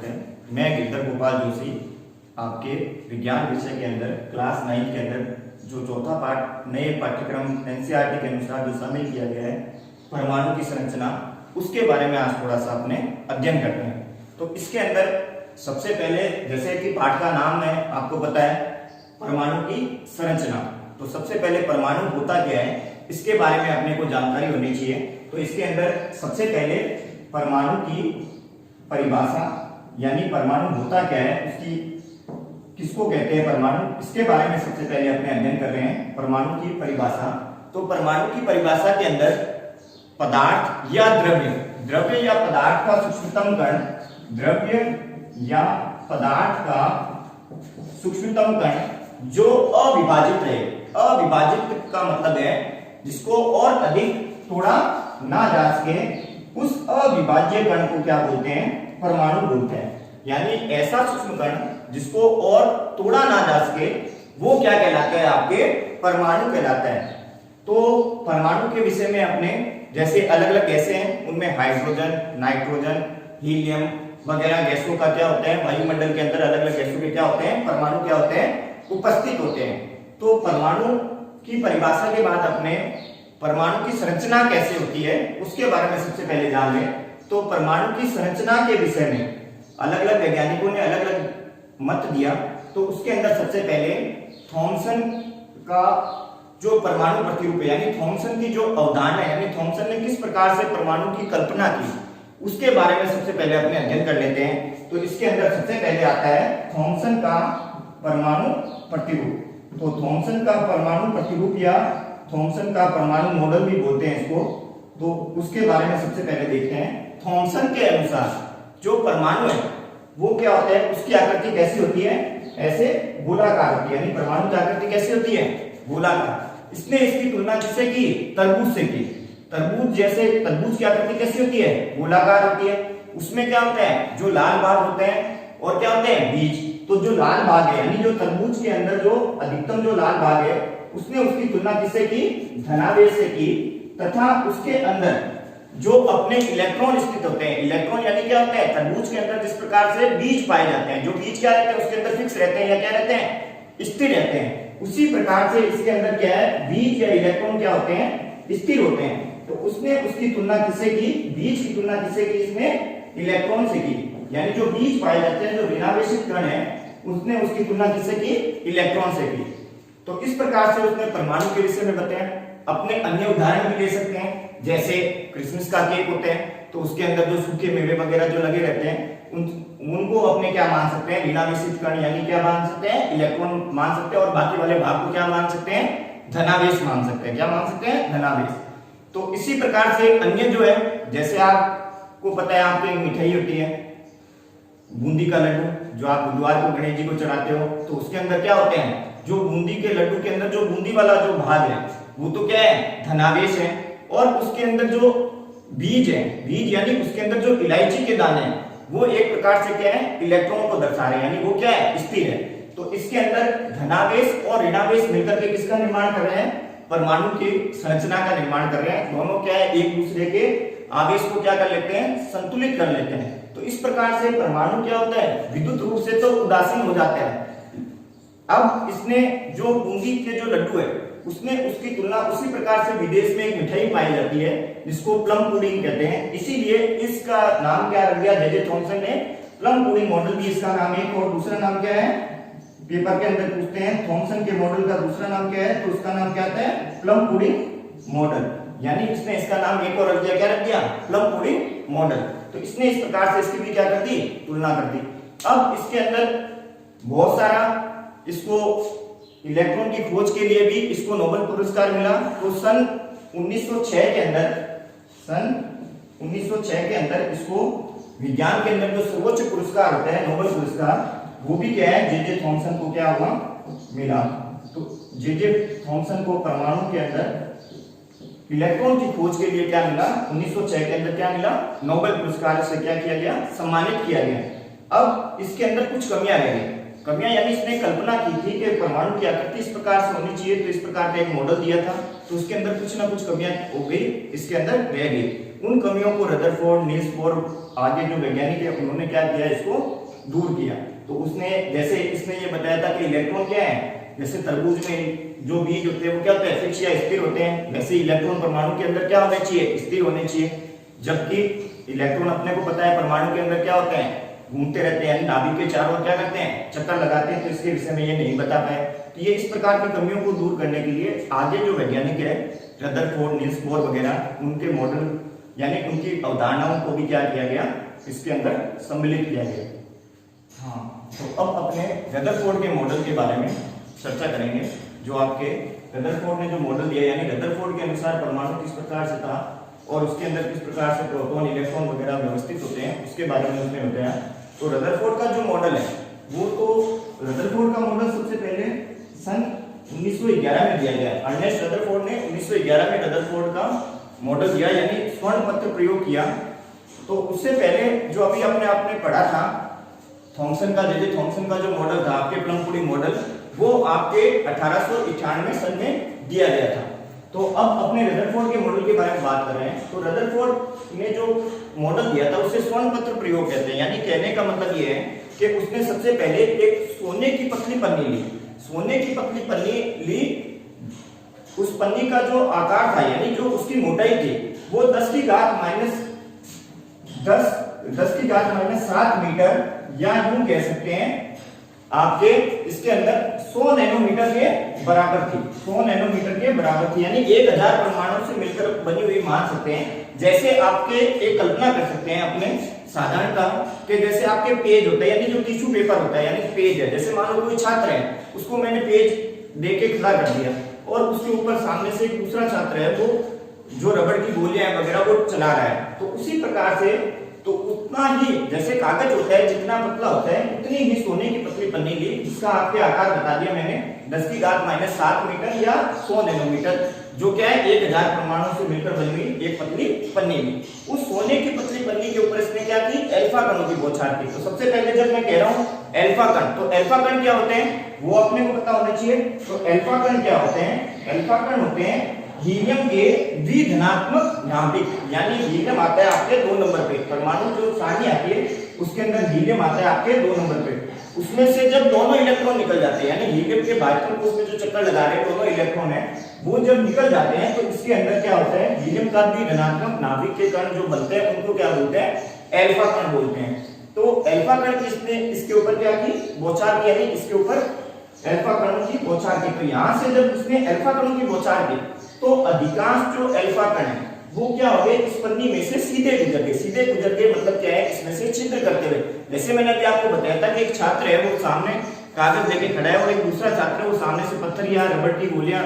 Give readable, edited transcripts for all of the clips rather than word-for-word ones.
है। मैं गिरधर गोपाल जोशी आपके विज्ञान विषय के अंदर क्लास 9 के अंदर जो चौथा पाठ नए पाठ्यक्रम एनसीईआरटी के अनुसार जो शामिल किया गया है परमाणु की संरचना, उसके बारे में आज थोड़ा सा अपने अध्ययन करते हैं। तो इसके अंदर सबसे पहले जैसे कि पाठ का नाम है आपको पता है परमाणु की संरचना, तो सबसे पहले परमाणु होता क्या है इसके बारे में अपने को जानकारी होनी चाहिए। तो इसके अंदर सबसे पहले परमाणु की परिभाषा यानी परमाणु होता क्या है, उसकी किसको कहते हैं परमाणु, इसके बारे में सबसे पहले अपने अध्ययन कर रहे हैं। परमाणु की परिभाषा, तो परमाणु की परिभाषा के अंदर पदार्थ या द्रव्य या पदार्थ का सूक्ष्मतम कण, द्रव्य या पदार्थ का सूक्ष्मतम कण जो अविभाजित है। अविभाजित का मतलब है जिसको और अधिक तोड़ा ना जा सके, उस अविभाज्य कण को क्या बोलते हैं, परमाणु बोलते हैं। यानी ऐसा सूक्ष्म कण जिसको और तोड़ा ना जा सके वो क्या कहलाता है, आपके परमाणु कहलाता है। तो परमाणु के विषय में अपने जैसे अलग अलग गैसें हैं उनमें हाइड्रोजन, नाइट्रोजन, हीलियम वगैरह गैसों का क्या होता है, वायुमंडल के अंदर अलग अलग गैसों के क्या होते हैं, परमाणु क्या होते हैं, उपस्थित होते हैं। तो परमाणु की परिभाषा के बाद अपने परमाणु की संरचना कैसे होती है उसके बारे में सबसे पहले जान लें। तो परमाणु की संरचना के विषय में अलग अलग वैज्ञानिकों ने अलग अलग मत दिया। तो उसके अंदर सबसे पहले थॉमसन का जो परमाणु प्रतिरूप है यानी थॉमसन की जो अवधारणा है यानी थॉमसन ने किस प्रकार से परमाणु की कल्पना की उसके बारे में सबसे पहले अपने अध्ययन कर लेते हैं। तो इसके अंदर सबसे पहले आता है थॉमसन का परमाणु प्रतिरूप। तो थॉमसन का परमाणु प्रतिरूप या थॉमसन का परमाणु मॉडल भी बोलते हैं इसको, तो उसके बारे में सबसे पहले देखते हैं। थॉमसन के अनुसार जो परमाणु है वो क्या होता है, उसकी आकृति कैसी होती है, ऐसे गोलाकार होती है। यानी परमाणु की आकृति कैसी होती है, गोलाकार। इसने इसकी तुलना किससे की, तरबूज से की। तरबूज की आकृति कैसी होती है, गोलाकार होती है। उसमें क्या होता है, जो लाल भाग होते हैं और क्या होते हैं, बीज। तो जो लाल भाग है यानी जो तरबूज के अंदर जो अधिकतम जो लाल भाग है उसने उसकी तुलना किससे की, धनावेश से की। तथा उसके अंदर जो अपने इलेक्ट्रॉन स्थित होते हैं, इलेक्ट्रॉन यानी क्या होता है, तरबूज के अंदर जिस प्रकार से बीज पाए जाते हैं, जो बीज क्या रहते हैं उसके अंदर फिक्स रहते हैं या क्या रहते हैं, स्थिर रहते हैं, उसी प्रकार से इसके अंदर क्या है, बीज या इलेक्ट्रॉन क्या होते हैं, स्थिर होते हैं। तो उसने उसकी तुलना किससे की, बीज की तुलना किससे की, इसने इलेक्ट्रॉन से की। यानी जो बीज पाए जाते हैं, जो ऋणावेशित कण है, उसने उसकी तुलना किससे की, इलेक्ट्रॉन से की। तो इस प्रकार से उसने परमाणु के विषय में बताया। अपने अन्य उदाहरण भी ले सकते हैं, जैसे क्रिसमस का केक होते हैं तो उसके अंदर जो सूखे मेवे वगैरह जो लगे रहते हैं उनको अपने क्या मान सकते हैं, ऋणावेशित कण यानी क्या मान सकते हैं, इलेक्ट्रॉन मान सकते हैं। और बाकी वाले भाग को क्या मान सकते हैं, धनावेश मान सकते हैं। क्या मान सकते हैं, धनावेश। तो इसी प्रकार से अन्य जो है, जैसे आपको पता है आपकी मिठाई होती है बूंदी का लड्डू, जो आप बुधवार को गणेश जी को चढ़ाते हो, तो उसके अंदर क्या होते हैं, जो बूंदी के लड्डू के अंदर जो बूंदी वाला जो भाग है वो तो क्या है, धनावेश है। और उसके अंदर जो बीज है, बीज यानी उसके अंदर जो इलायची के दाने हैं वो एक प्रकार से क्या है, इलेक्ट्रॉन को दर्शा रहे हैं, यानी वो क्या है, स्थिर है। तो इसके अंदर धनावेश और ऋणावेश मिलकर के किसका निर्माण कर रहे हैं, परमाणु की संरचना का निर्माण कर रहे हैं। दोनों क्या है, एक दूसरे के आवेश को क्या कर लेते हैं, संतुलित कर लेते हैं। तो इस प्रकार से परमाणु क्या होता है, विद्युत रूप से तो उदासीन हो जाता है। अब इसने जो बूंदी के जो लड्डू है उसने उसकी तुलना उसी प्रकार से विदेश में एक मिठाई पाई जाती है जिसको प्लम पुडिंग कहते हैं, इसीलिए इसका नाम क्या रख दिया, जे थॉमसन ने प्लम पुडिंग मॉडल भी इसका नाम है। और दूसरा नाम क्या है, पेपर के अंदर पूछते हैं थॉमसन के मॉडल का दूसरा नाम क्या है, तो उसका नाम क्या आता है, प्लम पुडिंग मॉडल। यानी इसने इसका नाम एक और रख दिया, क्या रख दिया, प्लम पुडिंग मॉडल। तो इसने इस प्रकार से इसकी भी क्या कर दी, तुलना कर दी। अब इसके अंदर बहुत सारा इसको इलेक्ट्रॉन की खोज के लिए भी इसको नोबेल पुरस्कार मिला। तो सन 1906 के अंदर इसको विज्ञान के अंदर जो सर्वोच्च पुरस्कार होता है, नोबेल पुरस्कार, वो भी क्या है, जे थॉमसन को क्या हुआ, मिला। तो जे थॉमसन को परमाणु के अंदर इलेक्ट्रॉन की खोज के लिए क्या मिला, 1906 के अंदर क्या मिला, नोबेल पुरस्कार से क्या किया गया, सम्मानित किया गया। अब इसके अंदर कुछ कमियां रह गई। कमियां यानी इसने कल्पना की थी कि परमाणु की आकृति इस प्रकार से होनी चाहिए, तो इस प्रकार का एक मॉडल दिया था, तो उसके अंदर कुछ ना कुछ कमियां हो गई, इसके अंदर रह गई। उन कमियों को रदरफोर्ड, नील्स बोर आगे जो वैज्ञानिक है उन्होंने क्या किया, इसको दूर किया। तो उसने जैसे इसने ये बताया था कि इलेक्ट्रॉन क्या है, जैसे तरबूज में जो बीज होते हैं वो क्या होते हैं, फिक्स या स्थिर होते हैं, वैसे इलेक्ट्रॉन परमाणु के अंदर क्या होने चाहिए, स्थिर होने चाहिए। जबकि इलेक्ट्रॉन अपने को पता है परमाणु के अंदर क्या होते हैं, घूमते रहते हैं, यानी नाभिक के चारों ओर क्या करते हैं, चक्कर लगाते हैं। तो इसके विषय में ये नहीं बता पाए। तो ये इस प्रकार की कमियों को दूर करने के लिए आगे जो वैज्ञानिक है रदरफोर्ड, नील्स बोर वगैरह, उनके मॉडल यानी उनकी अवधारणाओं को भी क्या किया गया, इसके अंदर सम्मिलित किया गया। हाँ, तो अब अपने रदरफोर्ड के मॉडल के बारे में चर्चा करेंगे। जो आपके रदरफोर्ड ने जो मॉडल दिया, यानी रदरफोर्ड के अनुसार परमाणु किस प्रकार से था और उसके अंदर किस प्रकार से प्रोटॉन, इलेक्ट्रॉन वगैरह व्यवस्थित होते हैं, उसके बारे में उसने बताया। तो रदरफोर्ड का जो मॉडल है वो, तो रदरफोर्ड का मॉडल सबसे पहले सन 1911 में दिया गया। अर्नेस्ट रदरफोर्ड ने 1911 में रदरफोर्ड का मॉडल दिया, यानी स्वर्ण पत्र प्रयोग किया। तो उससे पहले जो अभी आपने पढ़ा था थॉमसन का, जे थॉमसन का जो मॉडल था आपके प्लम पुडिंग मॉडल, वो आपके 1898 सन में दिया गया था। तो अब अपने रदरफोर्ड के मॉडल के बारे में बात कर रहे हैं। तो रदरफोर्ड ने जो मॉडल दिया था उसे स्वर्ण पत्र प्रयोग कहते हैं। यानी कहने का मतलब ये है कि उसने सबसे पहले एक सोने की पतली पन्नी ली, सोने की पतली पन्नी ली, उस पन्नी का जो आकार था यानी जो उसकी मोटाई थी वो 10 की घात माइनस 7 मीटर, या यूं कह सकते हैं आपके इसके अंदर 100 नैनोमीटर के बराबर थी, 100 नैनोमीटर के बराबर थी। यानी 1000 परमाणु से मिलकर बनी हुई मान सकते हैं। जैसे आपके एक कल्पना कर सकते हैं अपने साधारणता कि जैसे आपके पेज होता है, यानी जो टिश्यू पेपर होता है, यानी पेज है। जैसे मान लो कोई छात्र है, उसको मैंने पेज देके खड़ा कर दिया और उसके ऊपर सामने से एक दूसरा छात्र है, वो जो रबड़ की गोलियां वगैरह वो चला रहा है। तो उसी प्रकार से तो उतना ही जैसे कागज होता है जितना पतला होता है, उतनी ही सोने की पतली पन्नी ली, जिसका आपके आकार बता दिया मैंने 10 की घात माइनस 7 मीटर या 100 नैनोमीटर, जो क्या है 1000 परमाणु से मिलकर बनी हुई एक पतली पन्नी ली। उस सोने की पतली पन्नी के ऊपर इसने क्या की, अल्फा कणों की बौछार की। तो सबसे पहले जब मैं कह रहा हूं अल्फा कण, तो अल्फा कण क्या होते हैं वो अपने को पता होना चाहिए। तो अल्फा कण क्या होते हैं, अल्फा कण होते हैं हीलियम के द्विधनात्मक नाभिक, यानी हीलियम आता है आपके 2 नंबर पे, परमाणु जो सारणी आती है उसके अंदर हीलियम आता है आपके 2 नंबर पे। उसमें से जब दोनों इलेक्ट्रॉन निकल जाते हैं, यानी हीलियम के बाहर को उसमें जो चक्कर लगा रहे हैं दोनों इलेक्ट्रॉन है, वो जब निकल जाते हैं तो इसके अंदर क्या होता है, हीलियम का द्विधनात्मक नाभिक के कण जो बनते हैं उनको क्या बोलते हैं, अल्फा कण बोलते हैं। तो अल्फा कण किसने इसके ऊपर क्या की, बौछार की, यानी इसके ऊपर अल्फा कणों की बौछार की। तो यहां से जब उसने अल्फा कणों की बौछार की तो अधिकांश जो अल्फा कण है वो क्या हो गए, इस पन्नी में से सीधे गुजर गए। सीधे गुजर गए मतलब क्या है, इसमें से छिद्र करते हुए। जैसे मैंने अभी आपको बताया था कि एक छात्र है वो सामने कागज लेके खड़ा है और एक दूसरा छात्र है वो सामने से पत्थर या रबड़ की गोलियां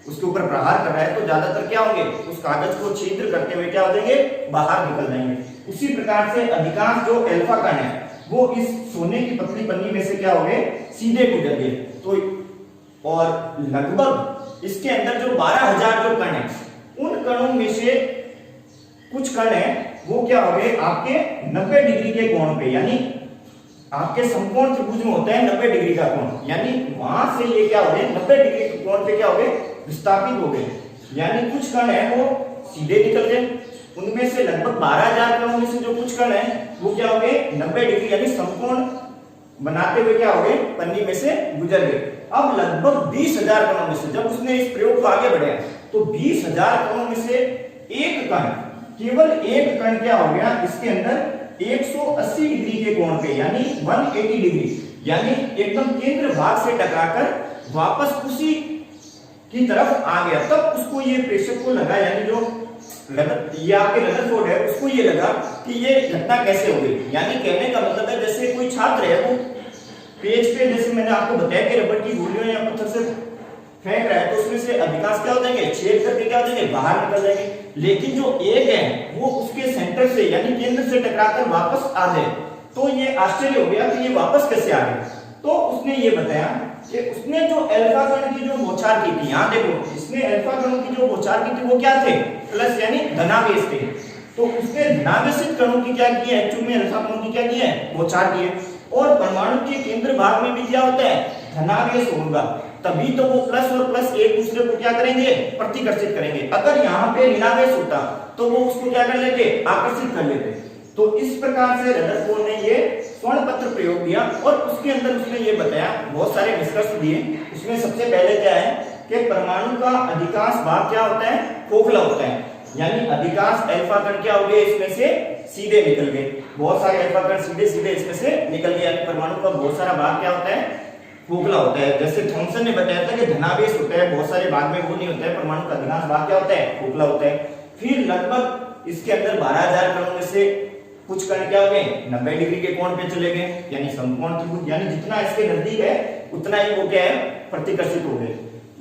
उसके ऊपर प्रहार कर रहा है, तो ज्यादातर क्या होंगे, उस कागज को छिद्र करते हुए क्या हो जाएंगे, बाहर निकल जाएंगे। उसी प्रकार से अधिकांश जो अल्फा कण है वो इस सोने की पतली पन्नी में से क्या हो गए, सीधे गुजर गए। तो और लगभग इसके अंदर जो 12,000 जो कण है उन कणों में से कुछ कण है वो क्या हो गए आपके 90 डिग्री के कोण पे, यानी आपके समकोण त्रिभुज में होता है 90 डिग्री का कोण, यानी वहां से ये क्या हो गए 90 डिग्री के कोण पे क्या हो गए, विस्थापित हो गए। यानी कुछ कण है वो सीधे निकल गए, उनमें से लगभग 12,000 कणों में से जो कुछ कण है वो क्या हो गए 90 डिग्री यानी समकोण बनाते हुए क्या हो गए, पन्नी में से गुजर गए। अब लगभग 20,000 कणों में से जब उसने इस प्रयोग को आगे बढ़ाया तो 20,000 कणों में से एक कण, केवल एक कण क्या हो गया, इसके अंदर 180 डिग्री के कोण पे, यानी 180 डिग्री, यानी एकदम केंद्र भाग से टकराकर वापस उसी की तरफ आ गया। तब उसको ये प्रेक्षक को लगा, यानी जो ये आपके रदरफोर्ड है उसको ये लगा कि ये घटना कैसे हो गई। यानी कहने का मतलब है जैसे कोई छात्र है वो पेज पे, जैसे मैंने आपको बताया कि रबड़ की गोलियों या पत्थर से फेंक रहा है तो उसमें से अधिकांश क्या हो जाएंगे, छेद करके क्या हो जाएंगे, बाहर निकल जाएंगे। लेकिन जो एक है वो उसके सेंटर से यानी केंद्र से टकराकर वापस आ जाए, तो ये आश्चर्य हो गया कि ये वापस कैसे आ गए। तो उसने ये बताया कि उसने जो अल्फा कण की जो बौछार की थी, यहां देखो इसने अल्फा कणों की जो बौछार की थी वो क्या थे, प्लस यानी धनावेश थे। तो उसने धनावेशित कणों की क्या की है, एक्चुअल में अल्फा कणों की क्या की है, बौछार की है। और परमाणु के केंद्र भाग में भी क्या होता है, धनावेश होगा, तभी तो वो प्लस और प्लस एक दूसरे को क्या करेंगे, प्रतिकर्षित करेंगे। अगर यहाँ पे ऋणावेश होता तो वो उसको क्या कर लेते, आकर्षित कर लेते। तो इस प्रकार से रदरफोर्ड ने ये स्वर्ण पत्र प्रयोग दिया और उसके अंदर उसने ये बताया, बहुत सारे निष्कर्ष दिए। उसमें सबसे पहले क्या है कि परमाणु का अधिकांश भाग क्या होता है, खोखला होता है, यानी अधिकांश अल्फा कण क्या हो गए, इसमें से सीधे निकल गए, बहुत सारे अल्फा कण सीधे सीधे इसमें से निकल गए, यानी परमाणु का बहुत सारा भाग क्या होता है, खोखला होता है। जैसे थॉमसन ने बताया था कि धनावेश होता है, बहुत सारे भाग में वो नहीं होता है, परमाणु का अधिकांश भाग क्या होता है, खोखला होता है। फिर लगभग इसके अंदर 12,000 कणों में से कुछ कण क्या हो गए, 90 डिग्री के कोण पे चले गए, यानी समकोण त्रिभुज, यानी जितना इसके नजदीक है उतना ही वो क्या है, प्रतिकर्षित हो गए।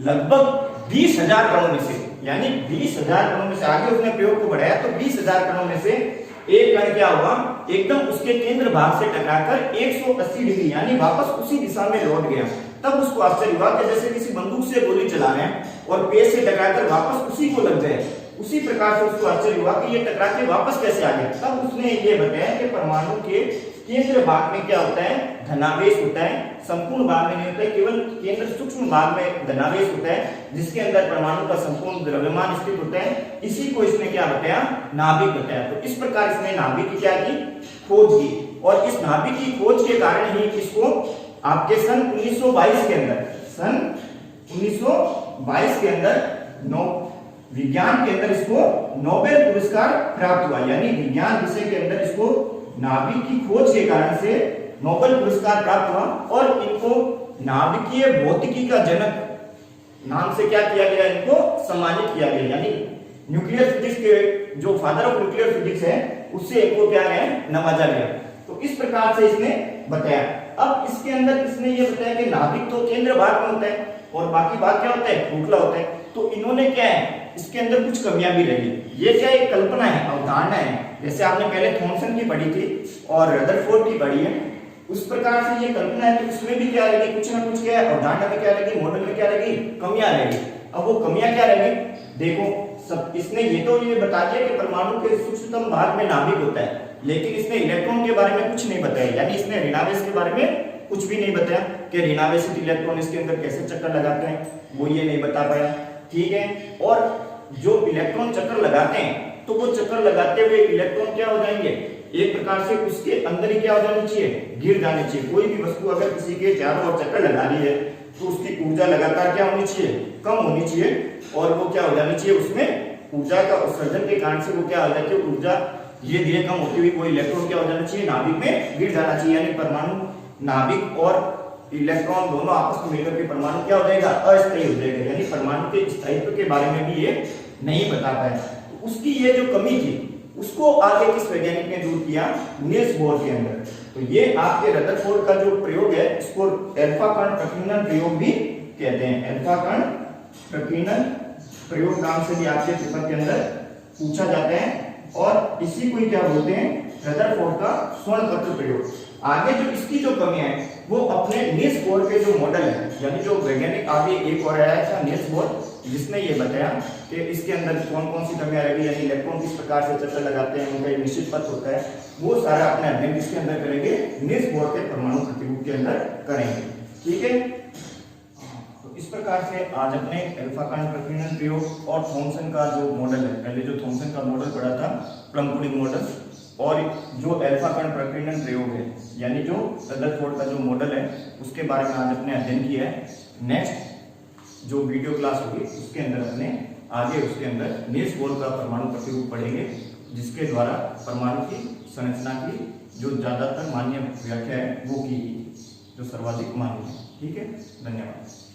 लगभग 20,000 कणों में से, यानी 20,000 कणों में से, आगे उसने प्रयोग को बढ़ाया तो 20,000 कणों में से एक कण क्या हुआ, एकदम उसके केंद्र भाग से टकराकर 180 डिग्री यानी वापस उसी दिशा में लौट गया। तब उसको आश्चर्य हुआ कि जैसे किसी बंदूक से गोली चला रहे हैं और पेड़ से टकराकर वापस उसी को लग जाए, उसी प्रकार से उसको आश्चर्य हुआ कि ये टकरा के वापस कैसे आ गया। तब उसने ये बताया कि परमाणु के केंद्र भाग में क्या होता है, धनावेश होता है, संपूर्ण भाग में नहीं होता है, केवल केंद्र सूक्ष्म भाग में धनावेश होता है, जिसके अंदर परमाणु का संपूर्ण द्रव्यमान स्थित होता है। इसी को इसने क्या बताया, नाभिक बताया। तो इस प्रकार इसने नाभिक की क्या की, खोज की, और इस नाभिक की खोज के कारण ही इसको आपके सन 1922 के अंदर, सन 1922 के अंदर विज्ञान के अंदर इसको नोबेल पुरस्कार प्राप्त हुआ, यानी विज्ञान विषय के अंदर इसको नाभिक की खोज के कारण से नोबेल पुरस्कार प्राप्त हुआ। और इनको नाभिकीय भौतिकी का जनक नाम से क्या किया गया, इनको सम्मानित किया गया, यानी न्यूक्लियर फिजिक्स के जो फादर ऑफ न्यूक्लियर फिजिक्स है उससे इनको क्या है, नवाजा गया। तो इस प्रकार से इसने बताया। अब इसके अंदर इसने ये बताया कि नाभिक तो केंद्र भाग में होता है और बाकी भाग क्या होता है, खोखला होता है। तो इन्होंने क्या है, इसके अंदर कुछ कमियां भी रही। ये क्या एक कल्पना है, अवधारणा है, जैसे आपने पहले थॉमसन की पढ़ी थी और रदरफोर्ड की पढ़ी है, उस प्रकार से ये कल्पना है। तो उसमें भी क्या लगी, कुछ ना कुछ क्या है, अवधारणा में क्या लगी, मॉडल में क्या लगी, कमियां रहेगी। अब वो कमियां क्या रहेगी, देखो सब इसने ये तो ये बता दिया कि परमाणु के सूक्ष्मतम भाग में नाभिक होता है, लेकिन इसने इलेक्ट्रॉन के बारे में कुछ नहीं बताया, यानी इसने ऋणावेश के बारे में कुछ भी नहीं बताया कि ऋणावेशित इलेक्ट्रॉन इसके अंदर कैसे चक्कर लगाते हैं, वो ये नहीं बता पाया, ठीक है। और जो इलेक्ट्रॉन चक्कर लगाते हैं तो वो चक्कर लगाते हुए इलेक्ट्रॉन क्या हो जाएंगे, एक प्रकार से उसके अंदर ही क्या हो जानी चाहिए, गिर जानी चाहिए। कोई भी वस्तु अगर किसी के चारों ओर चक्कर लगा रही है तो उसकी ऊर्जा लगातार क्या होनी चाहिए, कम होनी चाहिए, और वो क्या हो जानी चाहिए, उसमें ऊर्जा का उत्सर्जन के कारण से वो क्या हो जाती है, ऊर्जा धीरे धीरे कम होती हुई वो इलेक्ट्रॉन क्या हो जाना चाहिए, नाभिक में गिर जाना चाहिए। यानी परमाणु, नाभिक और इलेक्ट्रॉन दोनों आपस में मिलकर के परमाणु क्या हो जाएगा, अस्थायी हो जाएगा, यानी परमाणु के स्थायित्व के बारे में भी ये नहीं बता पाया। तो उसकी ये जो कमी थी उसको आगे किस वैज्ञानिक ने दूर किया, नील्स बोर के अंदर। तो ये आपके रदरफोर्ड का जो प्रयोग है इसको अल्फा कण प्रकीर्णन प्रयोग भी कहते हैं। अल्फा कण प्रकीर्णन प्रयोग नाम से भी आपके पेपर के अंदर पूछा जाता है, और इसी को क्या बोलते हैं, रदरफोर्ड का स्वर्ण पत्र प्रयोग। आगे जो इसकी जो कमी है वो अपने नील्स बोर के जो मॉडल है, यानी जो वैज्ञानिक आगे एक और आया था नील्स बोर, जिसने ये बताया कि इसके अंदर कौन कौन सी कमियां रहेगी, यानी इलेक्ट्रॉन किस प्रकार से चक्कर लगाते हैं, उनका एक निश्चित पथ होता है, वो सारा अपने अध्ययन इसके अंदर करेंगे, नील्स बोर के परमाणु प्रतिरूप के अंदर करेंगे, ठीक है। तो इस प्रकार से आज अपने अल्फा कण प्रकीर्णन प्रयोग और थॉमसन का जो मॉडल है, पहले जो थॉमसन का मॉडल पढ़ा था प्लम पुडिंग मॉडल, और जो अल्फा कण प्रकीर्णन प्रयोग है यानी जो रदरफोर्ड का जो मॉडल है उसके बारे में आज अपने अध्ययन किया है। नेक्स्ट जो वीडियो क्लास होगी उसके अंदर अपने आगे उसके अंदर नील्स बोर का परमाणु प्रतिरूप पढ़ेंगे, जिसके द्वारा परमाणु की संरचना की जो ज्यादातर मान्य व्याख्या है वो की, जो सर्वाधिक मान्य है, ठीक है। धन्यवाद।